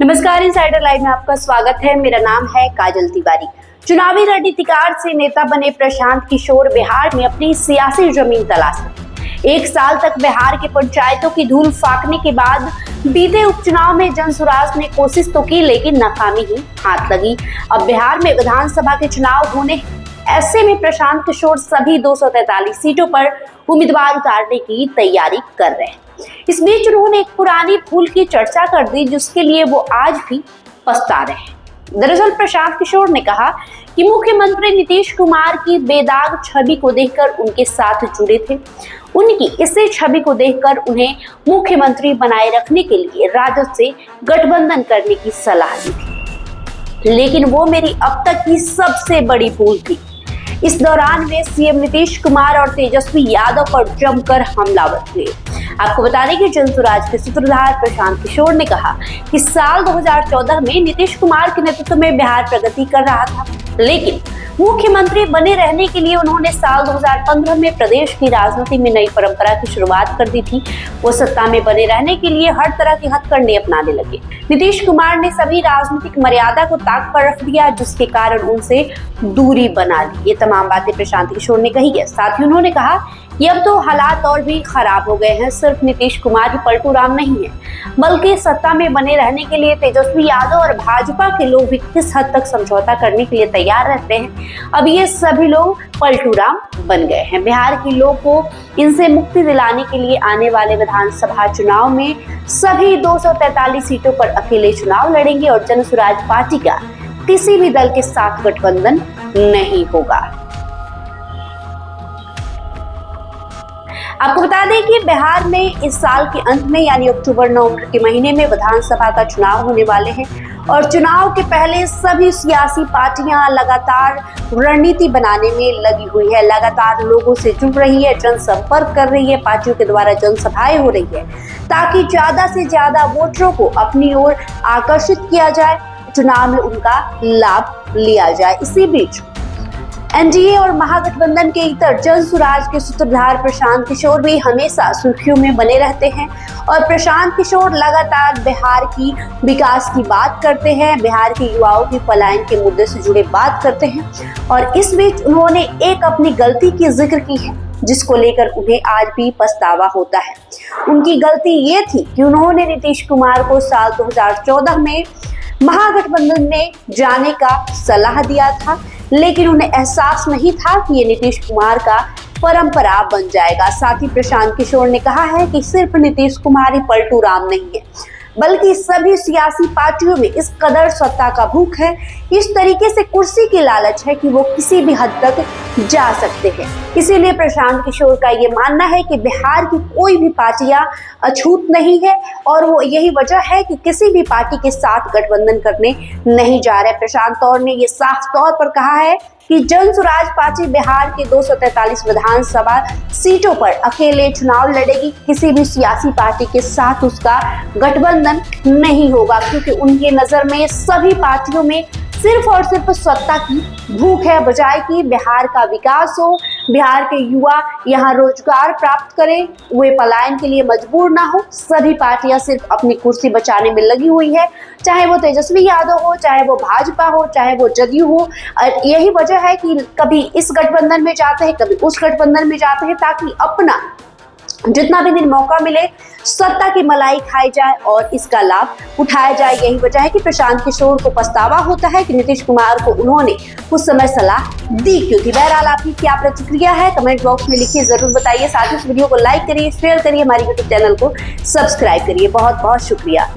नमस्कार, insider live में आपका स्वागत है। मेरा नाम है काजल तिवारी। चुनावी रणनीतिकार से नेता बने प्रशांत किशोर बिहार में अपनी सियासी जमीन तलाश रहे। एक साल तक बिहार के पंचायतों की धूल फाकने के बाद बीते उपचुनाव में जनसुराज ने कोशिश तो की, लेकिन नाकामी ही हाथ लगी। अब बिहार में विधानसभा के चुनाव होने, ऐसे में प्रशांत किशोर सभी 243 सीटों पर उम्मीदवार उतारने की तैयारी कर रहे हैं। इस बीच उन्होंने एक पुरानी भूल की चर्चा कर दी, जिसके लिए वो आज भी पछता रहे हैं। दरअसल प्रशांत किशोर ने कहा कि मुख्यमंत्री नीतीश कुमार की बेदाग छवि को देखकर उनके साथ जुड़े थे। उनकी इसी छवि को देखकर उन्हें मुख्यमंत्री बनाए रखने के लिए राजद से गठबंधन करने की सलाह दी थी, लेकिन वो मेरी अब तक की सबसे बड़ी भूल थी। इस दौरान वे सीएम नीतीश कुमार और तेजस्वी यादव पर जमकर हमलावर हुए। आपको बता दें कि जनसुराज के सूत्रधार प्रशांत किशोर ने कहा कि साल 2014 में नीतीश कुमार के नेतृत्व में बिहार प्रगति कर रहा था, लेकिन मुख्यमंत्री बने रहने के लिए उन्होंने साल 2015 में प्रदेश की राजनीति में नई परंपरा की शुरुआत कर दी थी। वो सत्ता में बने रहने के लिए हर तरह के हथकंडे अपनाने लगे। नीतीश कुमार ने सभी राजनीतिक मर्यादा को ताक पर रख दिया, जिसके कारण उनसे दूरी बना ली। ये तमाम बातें प्रशांत किशोर ने कही है। साथ ही उन्होंने कहा कि अब तो हालात और भी खराब हो गए हैं। सिर्फ नीतीश कुमार ही पलटू राम नहीं है, बल्कि सत्ता में बने रहने के लिए तेजस्वी यादव और भाजपा के लोग भी किस हद तक समझौता करने के लिए तैयार रहते हैं। अब ये सभी लोग पलटू राम बन गए हैं। बिहार के लोग को इनसे मुक्ति दिलाने के लिए आने वाले विधानसभा चुनाव में सभी 243 सीटों पर अकेले चुनाव लड़ेंगे और जनसुराज पार्टी का किसी भी दल के साथ गठबंधन नहीं होगा। आपको बता दें कि बिहार में इस साल के अंत में यानी अक्टूबर-नवंबर के महीने में विधानसभा का चुनाव होने वाले हैं और चुनाव के पहले सभी सियासी पार्टियां लगातार रणनीति बनाने में लगी हुई है, लगातार लोगों से जुड़ रही है, जनसंपर्क कर रही है, पार्टियों के द्वारा जनसभाएं हो रही है, ताकि ज्यादा से ज्यादा वोटरों को अपनी ओर आकर्षित किया जाए, चुनाव में उनका लाभ लिया जाए। इसी बीच एनडीए और महागठबंधन के इतर जनसुराज के सूत्रधार प्रशांत किशोर भी हमेशा सुर्खियों में बने रहते हैं और प्रशांत किशोर लगातार बिहार की विकास की बात करते हैं, बिहार के युवाओं की पलायन के मुद्दे से जुड़े बात करते हैं। और इस बीच उन्होंने एक अपनी गलती की जिक्र की है, जिसको लेकर उन्हें आज भी पछतावा होता है। उनकी गलती ये थी कि उन्होंने नीतीश कुमार को साल 2014 में महागठबंधन में जाने का सलाह दिया था, लेकिन उन्हें एहसास नहीं था कि ये नीतीश कुमार का परंपरा बन जाएगा। साथ ही प्रशांत किशोर ने कहा है कि सिर्फ नीतीश कुमार ही पलटू राम नहीं है, बल्कि सभी सियासी पार्टियों में इस कदर सत्ता का भूख है, इस तरीके से कुर्सी की लालच है कि वो किसी भी हद तक जा सकते हैं। इसीलिए प्रशांत किशोर का ये मानना है कि बिहार की कोई भी पार्टियां अछूत नहीं है और वो यही वजह है कि किसी भी पार्टी के साथ गठबंधन करने नहीं जा रहे। प्रशांत किशोर ने ये साफ तौर पर कहा है कि जनसुराज पार्टी बिहार के 243 विधानसभा सीटों पर अकेले चुनाव लड़ेगी, किसी भी सियासी पार्टी के साथ उसका गठबंधन नहीं होगा, क्योंकि उनके नजर में सभी पार्टियों में सिर्फ और सिर्फ सत्ता की भूख है, बजाय कि बिहार का विकास हो, बिहार के युवा यहाँ रोजगार प्राप्त करें, वे पलायन के लिए मजबूर ना हो। सभी पार्टियां सिर्फ अपनी कुर्सी बचाने में लगी हुई है, चाहे वो तेजस्वी यादव हो, चाहे वो भाजपा हो, चाहे वो जदयू हो। और यही वजह है कि कभी इस गठबंधन में जाते हैं, कभी उस गठबंधन में जाते हैं, ताकि अपना जितना भी दिन मौका मिले सत्ता की मलाई खाई जाए और इसका लाभ उठाया जाए। यही वजह है कि प्रशांत किशोर को पछतावा होता है कि नीतीश कुमार को उन्होंने उस समय सलाह दी क्यों थी। बहरहाल आपकी क्या प्रतिक्रिया है कमेंट बॉक्स में लिखिए, जरूर बताइए। साथ ही इस वीडियो को लाइक करिए, शेयर करिए, हमारे यूट्यूब चैनल को सब्सक्राइब करिए। बहुत बहुत शुक्रिया।